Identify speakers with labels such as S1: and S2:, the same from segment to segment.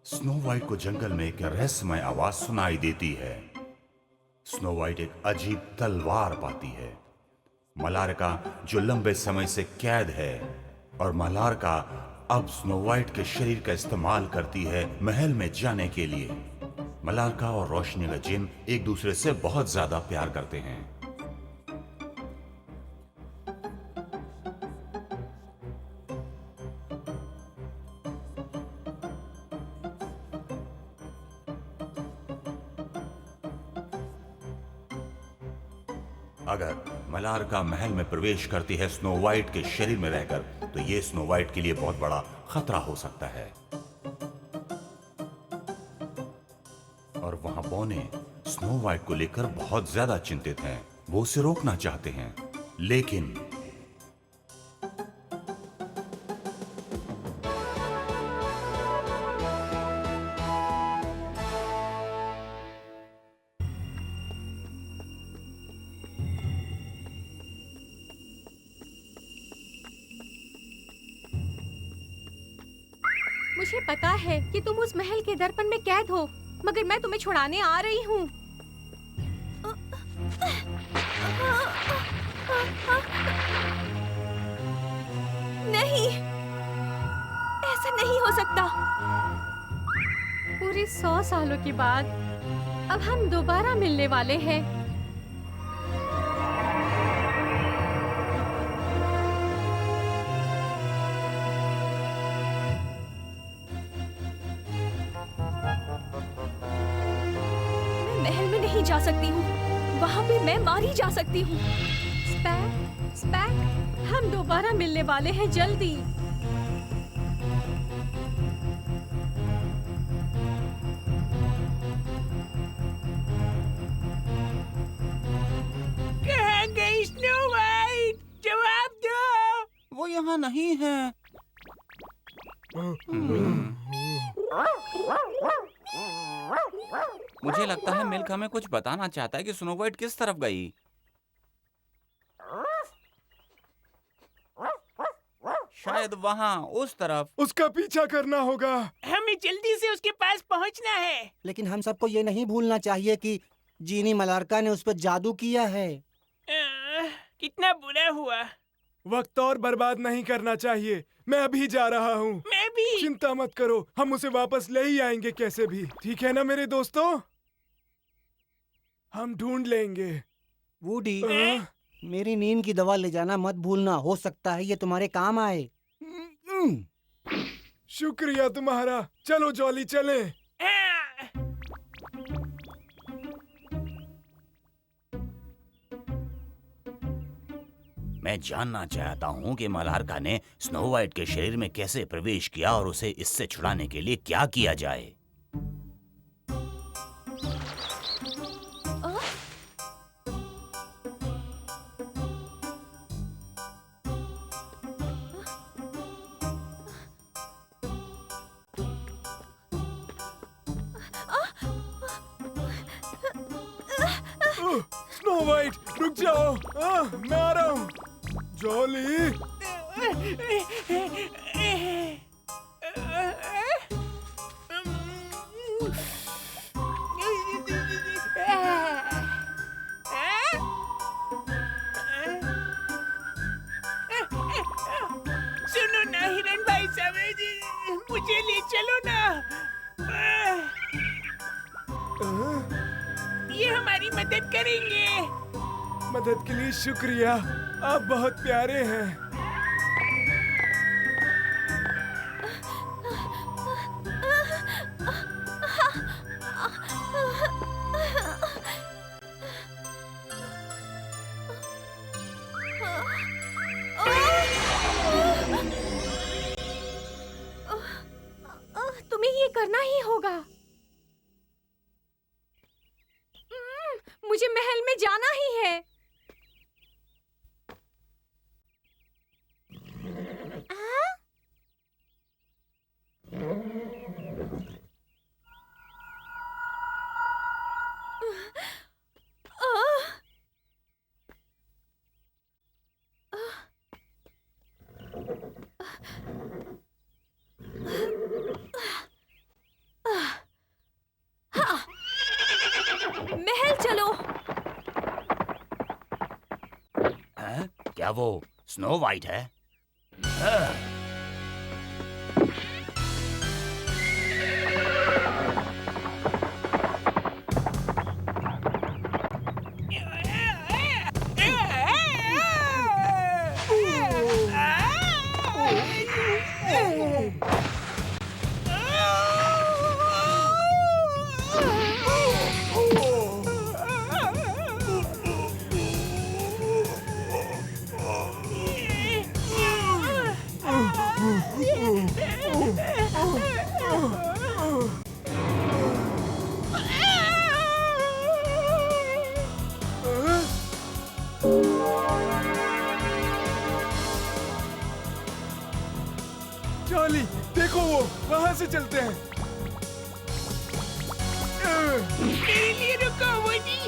S1: Snow white को जंगल में एक रहस्यमय आवाज सुनाई देती है। स्नो वाइट एक अजीब तलवार पाती है। मलारका जो लंबे समय से कैद है, और मलारका अब स्नो वाइट के शरीर का इस्तेमाल करती है महल में जाने के लिए। मलारका और रोशनी का जिन एक दूसरे से बहुत ज्यादा प्यार करते हैं। अगर मलारका महल में प्रवेश करती है स्नो वाइट के शरीर में रहकर, तो ये स्नो वाइट के लिए बहुत बड़ा खतरा हो सकता है। और वहां बौने स्नो वाइट को लेकर बहुत ज्यादा चिंतित हैं। वो उसे रोकना चाहते हैं, लेकिन
S2: मुझे पता है कि तुम उस महल के दर्पण में कैद हो, मगर मैं तुम्हें छुड़ाने आ रही हूँ। नहीं, ऐसा नहीं हो सकता। पूरे 100 सालों के बाद अब हम दोबारा मिलने वाले हैं। महल में नहीं जा सकती हूँ, वहाँ पे मैं मारी जा सकती हूँ। स्पैक, स्पैक, हम दोबारा मिलने वाले हैं जल्दी।
S3: कहाँ गई स्नो वाइट? जवाब दो।
S4: वो यहाँ नहीं है। मुझे लगता है मिल्क हमें कुछ बताना चाहता है कि स्नो वाइट किस तरफ गई। शायद वहाँ उस तरफ।
S5: उसका पीछा करना होगा।
S3: हमें जल्दी से उसके पास पहुँचना है।
S6: लेकिन हम सबको ये नहीं भूलना चाहिए कि जीनी मलारका ने उस पर जादू किया है।
S3: कितना बुरा हुआ।
S5: वक्त और बर्बाद नहीं करना चाहिए। मैं अभी जा रहा हूँ।
S3: मैं भी।
S5: चिंता मत करो, हम उसे वापस ले ही आएंगे कैसे भी। ठीक है ना मेरे दोस्तों? हम ढूंढ लेंगे।
S6: वूडी,
S5: हाँ?
S6: मेरी नींद की दवा ले जाना मत भूलना, हो सकता है ये तुम्हारे काम आए।
S5: शुक्रिया तुम्हारा। चलो जॉली चलें।
S1: मैं जानना चाहता हूँ कि मलारका ने स्नो वाइट के शरीर में कैसे प्रवेश किया और उसे इससे छुड़ाने के लिए क्या किया जाए।
S5: स्नो वाइट रुक जाओ। मैं आ रहा हूँ। जॉली,
S3: सुनो ना हिरन भाई साहब, मुझे ले चलो ना। ये हमारी मदद करेंगे।
S5: मदद के लिए शुक्रिया। आप बहुत प्यारे हैं।
S2: तुम्हें ये करना ही होगा। मुझे महल में जाना ही है।
S1: क्या वो स्नो वाइट है?
S5: जॉली, देखो वो वहां से चलते हैं।
S3: मेरे लिए रुको वुडी।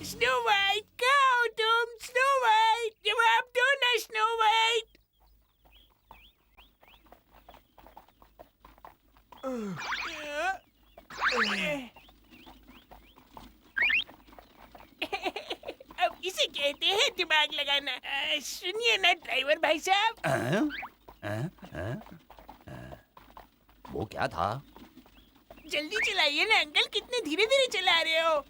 S3: स्नो वाइट, कहो तुम स्नो वाइट, जवाब दो ना स्नो वाइट। अब इसे कहते हैं दिमाग लगाना। सुनिए ना ड्राइवर भाई साहब,
S1: वो क्या था?
S3: जल्दी चलाइए ना अंकल, कितने धीरे धीरे चला रहे हो।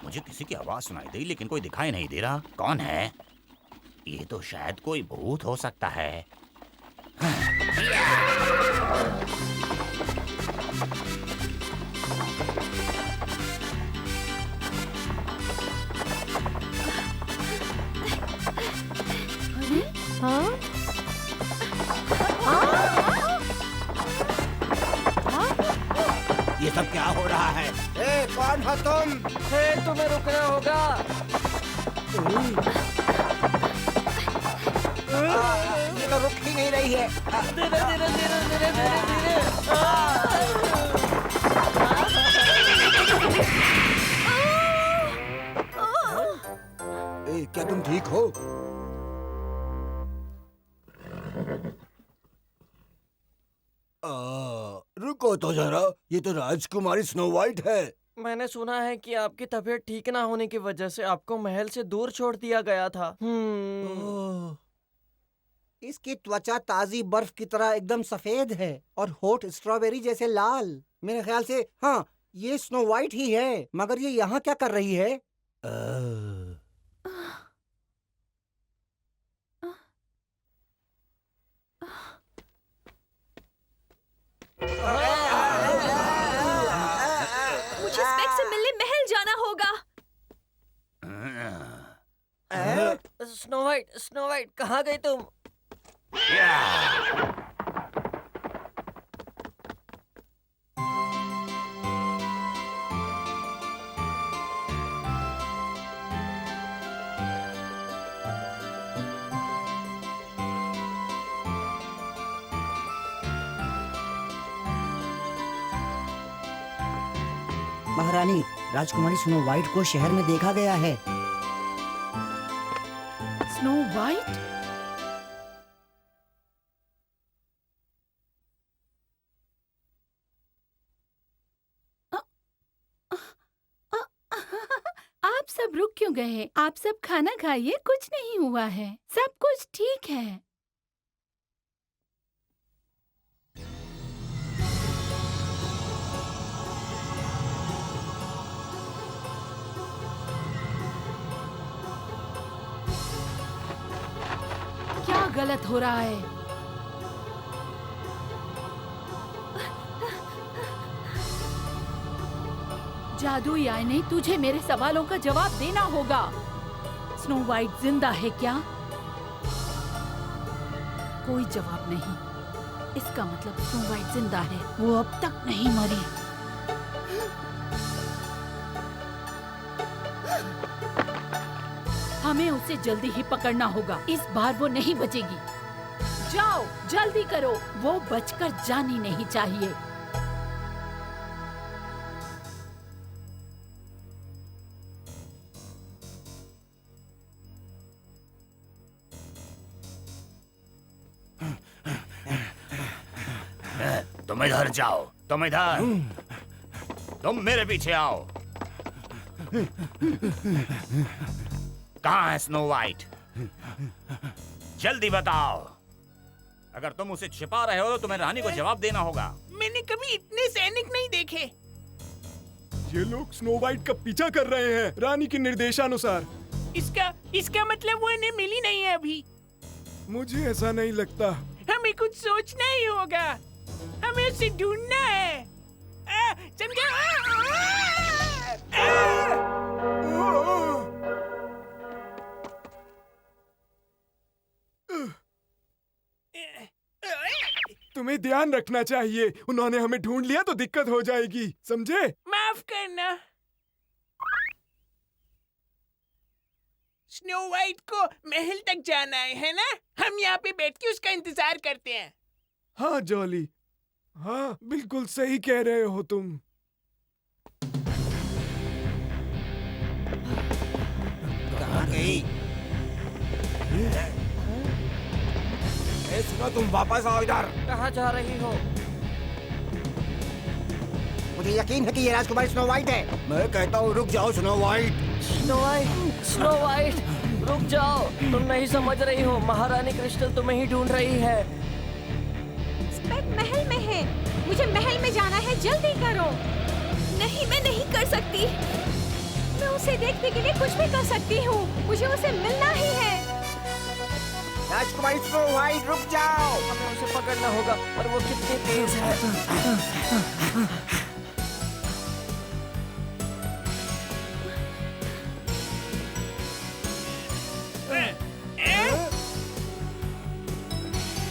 S1: मुझे किसी की आवाज सुनाई दी लेकिन कोई दिखाई नहीं दे रहा। कौन है? ये तो शायद कोई भूत हो सकता है।
S2: हाँ?
S1: ये सब क्या हो रहा है?
S6: ए, कौन हो तुम?
S7: तुम्हें रुकना होगा।
S6: ये तो रुक ही नहीं रही है।
S7: धीरे धीरे धीरे धीरे धीरे धीरे।
S6: ए, क्या तुम ठीक हो? रुको तो जरा, ये तो राजकुमारी स्नो वाइट है।
S7: मैंने सुना है कि आपकी तबीयत ठीक ना होने की वजह से आपको महल से दूर छोड़ दिया गया था।
S6: इसकी त्वचा ताजी बर्फ की तरह एकदम सफेद है और होठ स्ट्रॉबेरी जैसे लाल। मेरे ख्याल से हाँ, ये स्नो वाइट ही है। मगर ये यहाँ क्या कर रही है?
S2: मुझे स्पेक से मिलने महल जाना होगा।
S7: स्नो वाइट कहाँ गई तुम?
S6: महारानी, राजकुमारी स्नो वाइट को शहर में देखा गया है।
S2: Snow white? आप सब रुक क्यों गए हैं? आप सब खाना खाइए, कुछ नहीं हुआ है, सब कुछ ठीक है। क्या गलत हो रहा है? जादुई आईने, तुझे मेरे सवालों का जवाब देना होगा। स्नो वाइट जिंदा है क्या? कोई जवाब नहीं। इसका मतलब स्नो वाइट जिंदा है, वो अब तक नहीं मरी। हमें उसे जल्दी ही पकड़ना होगा। इस बार वो नहीं बचेगी। जाओ, जल्दी करो, वो बचकर जानी नहीं चाहिए।
S1: तुम इधर जाओ, तुम इधर, तुम मेरे पीछे आओ। कहाँ है स्नो वाइट? जल्दी बताओ। अगर तुम उसे छिपा रहे हो तो तुम्हें रानी को जवाब देना होगा।
S3: मैंने कभी इतने सैनिक नहीं देखे।
S5: ये लोग स्नो वाइट का पीछा कर रहे हैं रानी के निर्देशानुसार।
S3: इसका मतलब वो इन्हें मिली नहीं है अभी।
S5: मुझे ऐसा नहीं लगता।
S3: हमें कुछ सोचना ही होगा। हमें उसे ढूंढना है। समझे?
S5: तुम्हें ध्यान रखना चाहिए। उन्होंने हमें ढूंढ लिया तो दिक्कत हो जाएगी, समझे?
S3: माफ करना। स्नो वाइट को महल तक जाना है ना? हम यहाँ पे बैठ के उसका इंतजार करते हैं।
S5: हाँ जॉली, हाँ बिल्कुल सही कह रहे हो तुम।
S6: कहाँ गई? सुनो, तुम वापस आओ इधर।
S7: कहाँ जा रही हो?
S6: मुझे यकीन है कि ये राजकुमारी स्नो वाइट है। मैं कहता हूँ रुक जाओ snow white.
S7: Snow white, snow white, रुक जाओ। तुम नहीं समझ रही हो, महारानी क्रिस्टल तुम्हें ही ढूंढ रही है।
S2: स्पेक महल में है। मुझे महल में जाना है, जल्दी करो। नहीं, मैं नहीं कर सकती। मैं उसे देखने के लिए कुछ भी कर सकती हूँ। मुझे उसे मिलना ही है।
S6: राजकुमारी स्नो वाइट, रुक जाओ।
S7: हमें उसे पकड़ना होगा, और वो कितनी तेज है।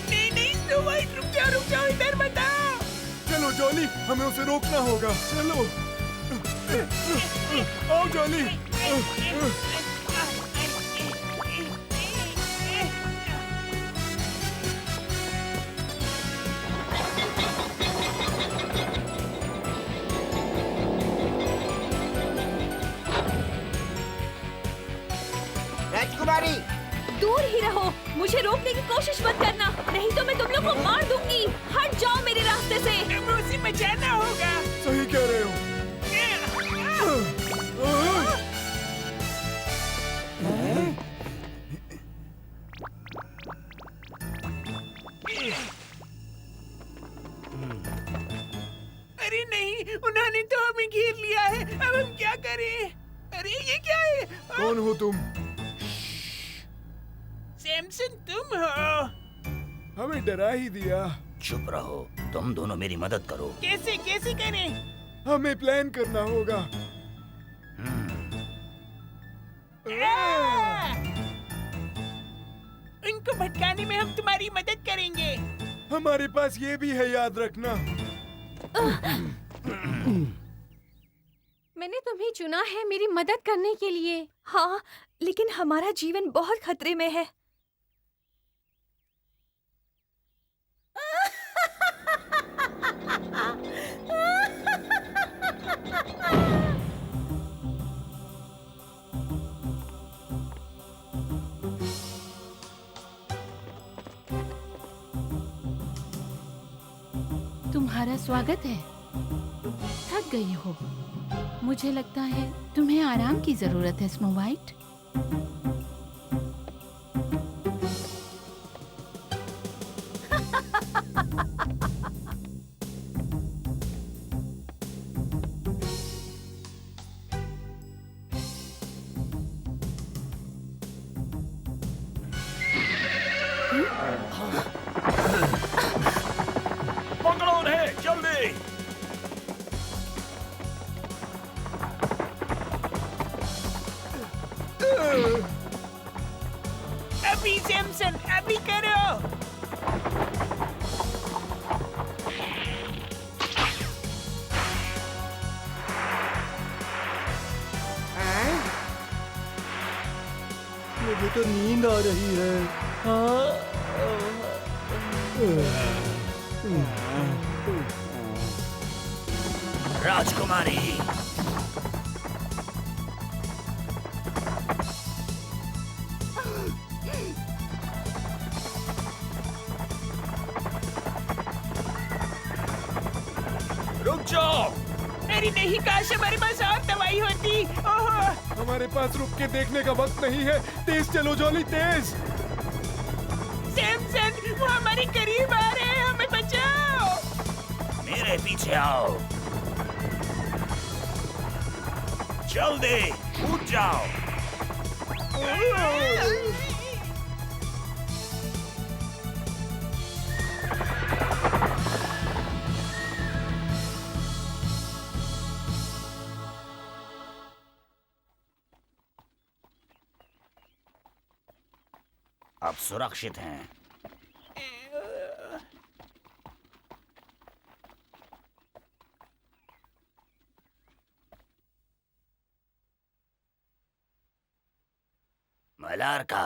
S3: नहीं, स्नो वाइट, रुक जाओ, इधर बताओ।
S5: चलो जॉली, हमें उसे रोकना होगा। चलो आओ जॉली।
S6: राजकुमारी,
S2: दूर ही रहो। मुझे रोकने की कोशिश मत करना, नहीं तो मैं तुम लोग को मार दूंगी। हट जाओ मेरे रास्ते से।
S3: हमें उसे बचाना होगा।
S5: सही कह रहे हो।
S3: अरे नहीं, उन्होंने तो हमें घेर लिया है। अब हम क्या करें? अरे ये क्या है?
S5: कौन हो तुम?
S3: सैमसन, तुम हो?
S5: हमें डरा ही दिया।
S1: चुप रहो, तुम दोनों मेरी मदद करो।
S3: कैसे करें?
S5: हमें प्लान करना होगा।
S3: उनको भटकाने में हम तुम्हारी मदद करेंगे।
S5: हमारे पास ये भी है, याद रखना।
S2: मैंने तुम्हें चुना है मेरी मदद करने के लिए। हाँ, लेकिन हमारा जीवन बहुत खतरे में है।
S8: तुम्हारा स्वागत है। थक गई हो, मुझे लगता है तुम्हें आराम की जरूरत है स्नो वाइट।
S1: पकड़ो उन्हें, जल्दी।
S3: अभी सैमसन, अभी करो।
S6: मुझे तो नींद आ रही है।
S1: राजकुमारी,
S3: अरे नहीं, काश हमारे पास और दवाई होती। ओह
S5: हमारे पास रुक के देखने का वक्त नहीं है। तेज चलो जॉली, तेज।
S3: सैमसन, वो हमारे करीब आ रहे हैं, हमें बचाओ।
S1: मेरे पीछे आओ, जल्दी कूद जाओ। अब सुरक्षित हैं। मलारका,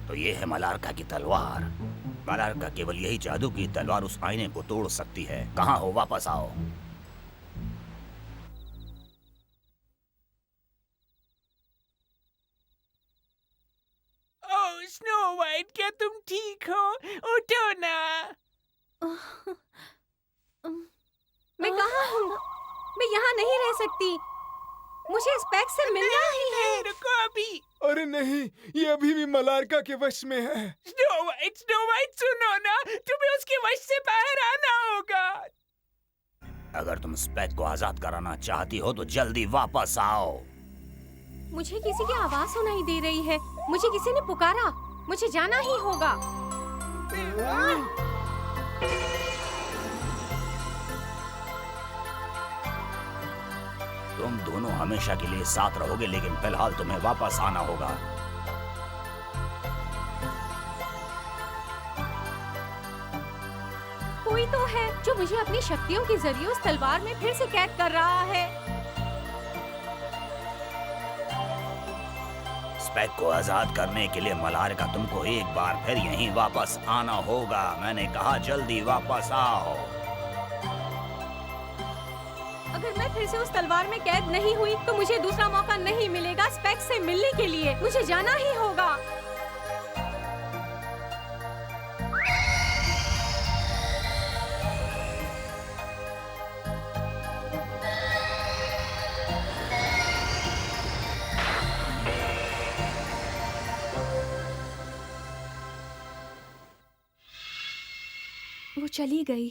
S1: तो ये है मलारका की तलवार। मलारका केवल यही जादू की तलवार उस आईने को तोड़ सकती है। कहाँ हो? वापस आओ।
S3: ओह स्नो वाइट, क्या तुम ठीक हो? उठो ना।
S2: मैं कहाँ हूँ? मैं यहाँ नहीं रह सकती। मुझे स्पेक से मिलना ही है।
S3: रुको अभी।
S5: अरे नहीं, ये अभी भी मलारका के वश में है।
S3: स्नो वाइट सुनो ना, तुम्हें उसके वश से बाहर आना होगा।
S1: अगर तुम स्पेक को आजाद कराना चाहती हो तो जल्दी वापस आओ।
S2: मुझे किसी की आवाज सुनाई दे रही है। मुझे किसी ने पुकारा। मुझे जाना ही होगा।
S1: तुम दोनों हमेशा के लिए साथ रहोगे, लेकिन फिलहाल तुम्हें वापस आना होगा।
S2: कोई तो है जो मुझे अपनी शक्तियों के जरिए उस तलवार में फिर से कैद कर रहा है।
S1: स्पेक को आजाद करने के लिए मलारका तुमको एक बार फिर यहीं वापस आना होगा। मैंने कहा जल्दी वापस आओ।
S2: अगर मैं फिर से उस तलवार में कैद नहीं हुई तो मुझे दूसरा मौका नहीं मिलेगा स्पेक से मिलने के लिए। मुझे जाना ही होगा। वो चली गई।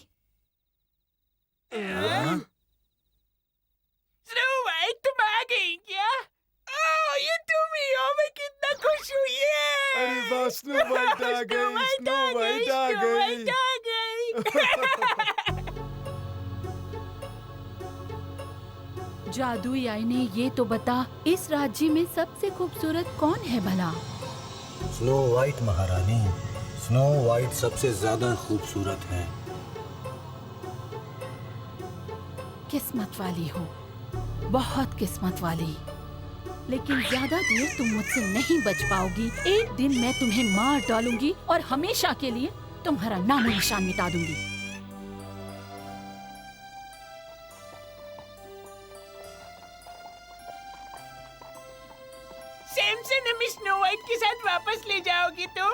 S3: स्नो वाइट, तुम आ गई क्या? ओह, ये तुम ही हो। मैं कितना खुश हूँ। ये
S5: अरे वाह, स्नो वाइट आ गई, स्नो वाइट आ गई।
S8: जादुई आईने, ये तो बता, इस राज्य में सबसे खूबसूरत कौन है भला?
S9: स्नो वाइट महारानी, स्नो वाइट सबसे ज्यादा खूबसूरत है।
S8: किस्मत वाली हो, बहुत किस्मत वाली। लेकिन ज्यादा देर तुम मुझसे नहीं बच पाओगी। एक दिन मैं तुम्हें मार डालूंगी और हमेशा के लिए तुम्हारा नामो निशान मिटा दूंगी।
S3: सैमसन, हमें स्नो वाइट के साथ वापस ले जाओगे तुम?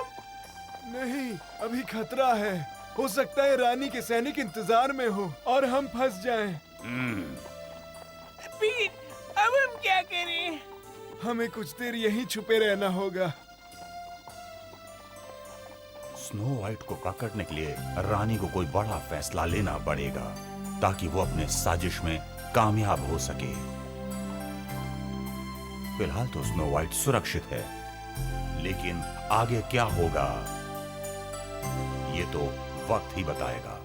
S5: नहीं, अभी खतरा है। हो सकता है रानी के सैनिक इंतजार में हो और हम फंस जाएं।
S3: फिर अब हम क्या करें?
S5: हमें कुछ देर यहीं छुपे रहना होगा।
S1: स्नो वाइट को पकड़ने के लिए रानी को कोई बड़ा फैसला लेना पड़ेगा ताकि वो अपने साजिश में कामयाब हो सके। फिलहाल तो स्नो वाइट सुरक्षित है, लेकिन आगे क्या होगा ये तो वक्त ही बताएगा।